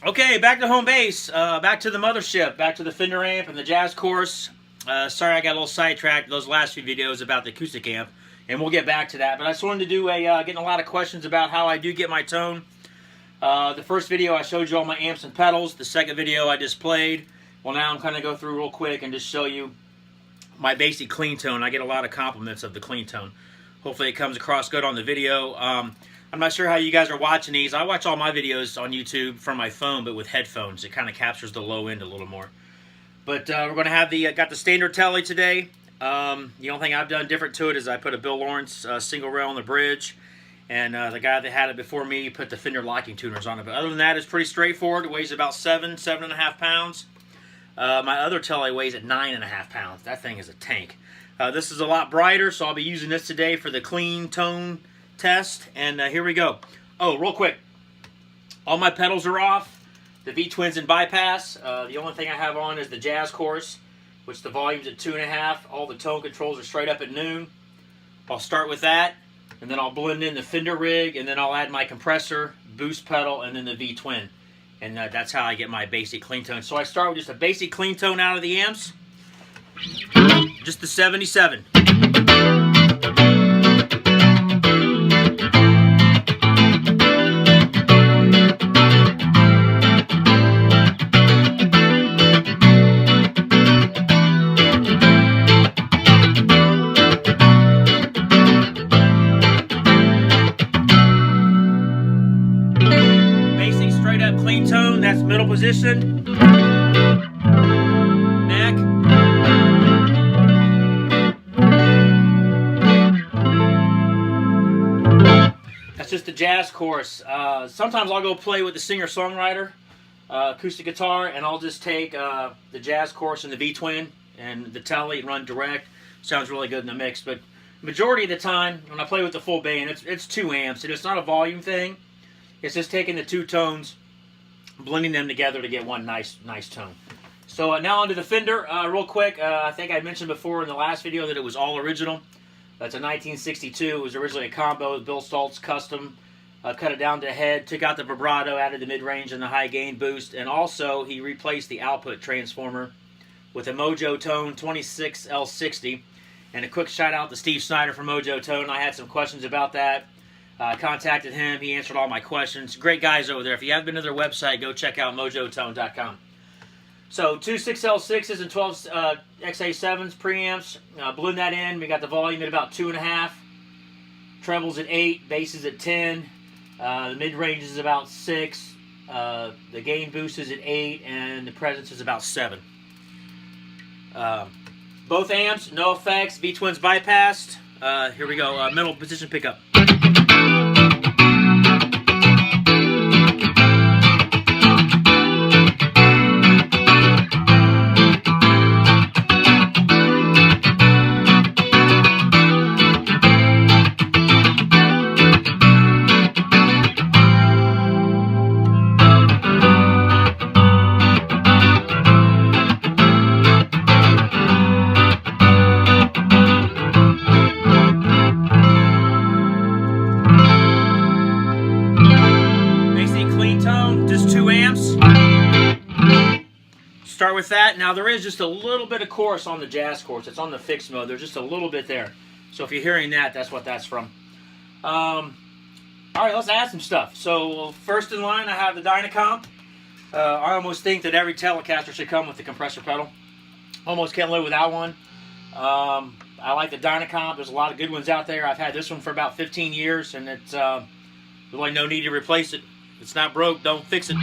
Okay, back to home base, back to the mothership, back to the Fender amp and the jazz course. Sorry I got a little sidetracked those last few videos about the acoustic amp, and we'll get back to that. But I just wanted to do getting a lot of questions about how I do get my tone. The first video I showed you all my amps and pedals. The second video I just played. Well, now I'm going to go through real quick and just show you my basic clean tone. I get a lot of compliments of the clean tone. Hopefully it comes across good on the video. I'm not sure how you guys are watching these. I watch all my videos on YouTube from my phone, but with headphones. It kind of captures the low end a little more. But we're going to have got the standard Tele today. The only thing I've done different to it is I put a Bill Lawrence single rail on the bridge. And the guy that had it before me put the Fender locking tuners on it. But other than that, it's pretty straightforward. It weighs about 7.5 pounds. My other Tele weighs at 9.5 pounds. That thing is a tank. This is a lot brighter, so I'll be using this today for the clean tone test. And here we go. Oh, real quick. All my pedals are off. The V-Twin's in bypass. The only thing I have on is the jazz course, which the volume's at 2.5. All the tone controls are straight up at noon. I'll start with that, and then I'll blend in the Fender rig, and then I'll add my compressor, boost pedal, and then the V-Twin. And that's how I get my basic clean tone. So I start with just a basic clean tone out of the amps. Just the 77. Clean tone, that's middle position. Neck. That's just the jazz course. Sometimes I'll go play with the singer-songwriter acoustic guitar, and I'll just take the jazz course and the V-Twin and the Tele and run direct. Sounds really good in the mix, but majority of the time when I play with the full band, it's 2 amps, and it's not a volume thing. It's just taking the 2 tones, blending them together to get one nice tone. So now onto the Fender real quick. I think I mentioned before in the last video that it was all original. That's a 1962. It was originally a combo with Bill Stoltz custom. Cut it down to head, took out the vibrato, added the mid-range and the high gain boost, and also he replaced the output transformer with a Mojo Tone 26L60. And a quick shout out to Steve Snyder from Mojo Tone. I had some questions about that. Contacted him. He answered all my questions. Great guys over there. If you haven't been to their website, go check out mojotone.com. So 2 6L6s and 12 XA7s preamps. Blend that in. We got the volume at about 2.5. Trebles at 8. Bass is at 10. The mid-range is about 6. The gain boost is at 8. And the presence is about 7. Both amps, no effects. V-Twin's bypassed. Here we go. Middle position pickup. Start with that. Now there is just a little bit of chorus on the jazz course. It's on the fixed mode. There's just a little bit there. So if you're hearing that, that's what that's from. Alright, let's add some stuff. So first in line I have the Dyna Comp. I almost think that every Telecaster should come with the compressor pedal. Almost can't live without one. I like the Dyna Comp. There's a lot of good ones out there. I've had this one for about 15 years, and it's really no need to replace it. If it's not broke, don't fix it.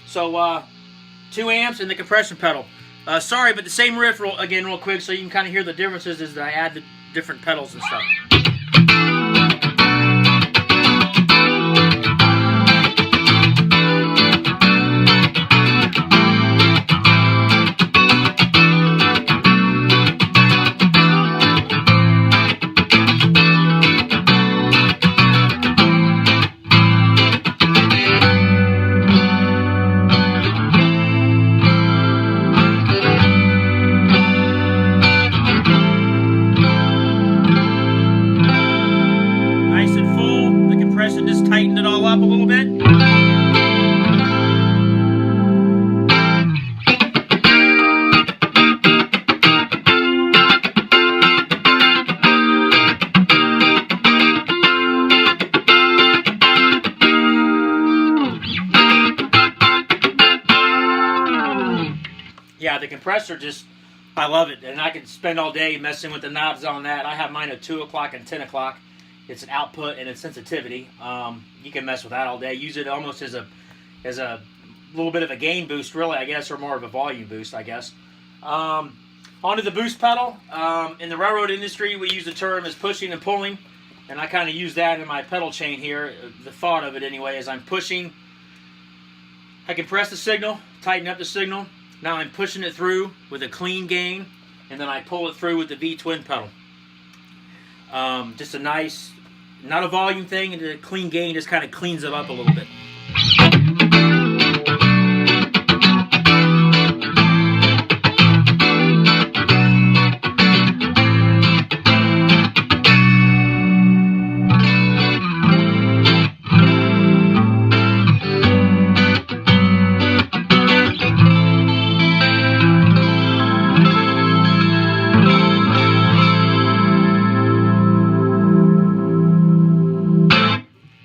So 2 amps and the compression pedal. Sorry, but the same riff again real quick so you can kind of hear the differences as I add the different pedals and stuff. yeah, the compressor just, I love it. And I could spend all day messing with the knobs on that. I have mine at 2 o'clock and 10 o'clock. It's an output and a sensitivity. You can mess with that all day. Use it almost as a little bit of a gain boost, really, I guess, or more of a volume boost, I guess. Onto the boost pedal. In the railroad industry, we use the term as pushing and pulling, and I kind of use that in my pedal chain here. The thought of it, anyway, is I'm pushing. I compress the signal, tighten up the signal. Now I'm pushing it through with a clean gain, and then I pull it through with the V-Twin pedal. Just a nice, not a volume thing, and the clean gain just kind of cleans it up a little bit.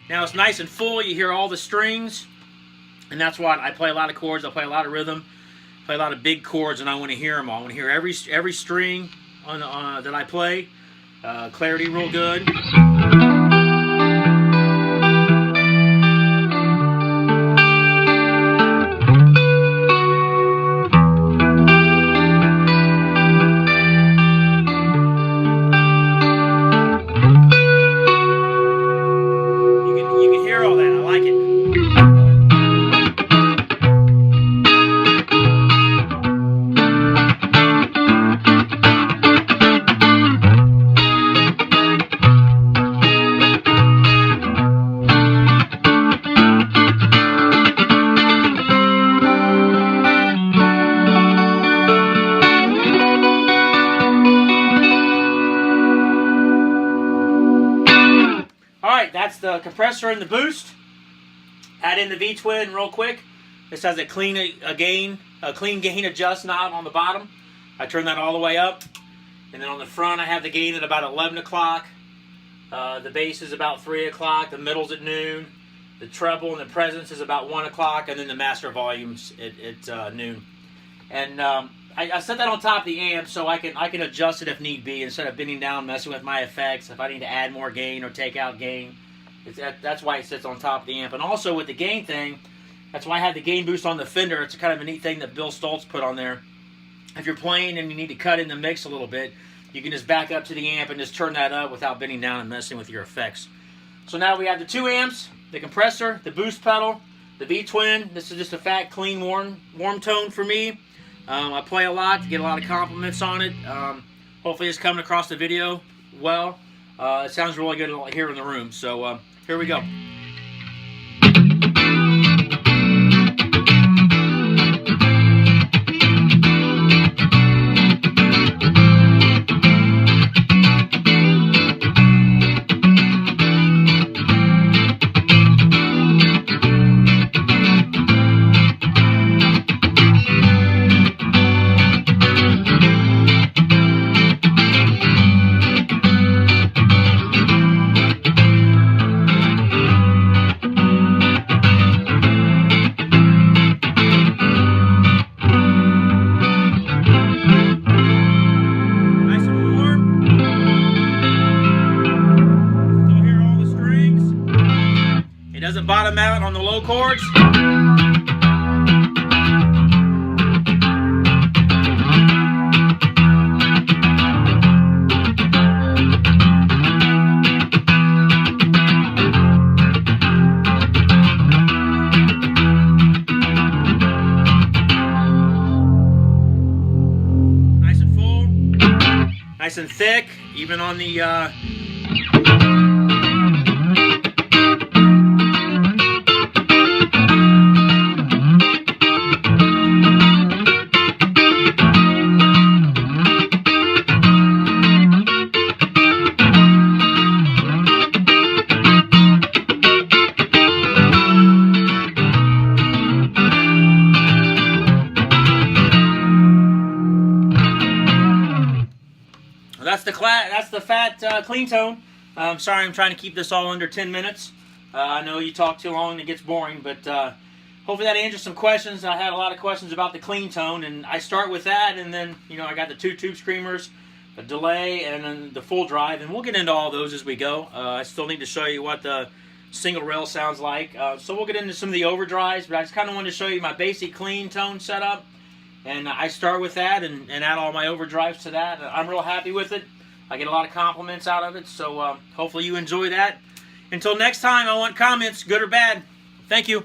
Now it's nice and full. You hear all the strings, and that's why I play a lot of chords. I play a lot of rhythm, play a lot of big chords, and I want to hear them all. I want to hear every string on that I play. Clarity real good. Alright, that's the compressor and the boost. Add in the V-Twin real quick. This has a clean gain adjust knob on the bottom. I turn that all the way up. And then on the front I have the gain at about 11 o'clock. The bass is about 3 o'clock. The middle's at noon. The treble and the presence is about 1 o'clock. And then the master volume's at noon. And I set that on top of the amp so I can adjust it if need be, instead of bending down messing with my effects. If I need to add more gain or take out gain, that's why it sits on top of the amp. And also with the gain thing, that's why I had the gain boost on the Fender. It's kind of a neat thing that Bill Stoltz put on there. If you're playing and you need to cut in the mix a little bit, you can just back up to the amp and just turn that up without bending down and messing with your effects. So now we have the 2 amps, the compressor, the boost pedal, the V-Twin. This is just a fat, clean, warm tone for me. I play a lot to get a lot of compliments on it. Hopefully it's coming across the video well. It sounds really good here in the room. So here we go. Doesn't bottom out on the low chords. Nice and full, nice and thick, even on the that's the fat clean tone. Sorry, I'm trying to keep this all under 10 minutes. I know you talk too long and it gets boring, but hopefully that answers some questions. I had a lot of questions about the clean tone, and I start with that, and then, you know, I got the 2 tube screamers, the delay, and then the full drive, and we'll get into all those as we go. I still need to show you what the single rail sounds like. So we'll get into some of the overdrives, but I just kind of wanted to show you my basic clean tone setup, and I start with that and add all my overdrives to that. I'm real happy with it. I get a lot of compliments out of it, so hopefully you enjoy that. Until next time, I want comments, good or bad. Thank you.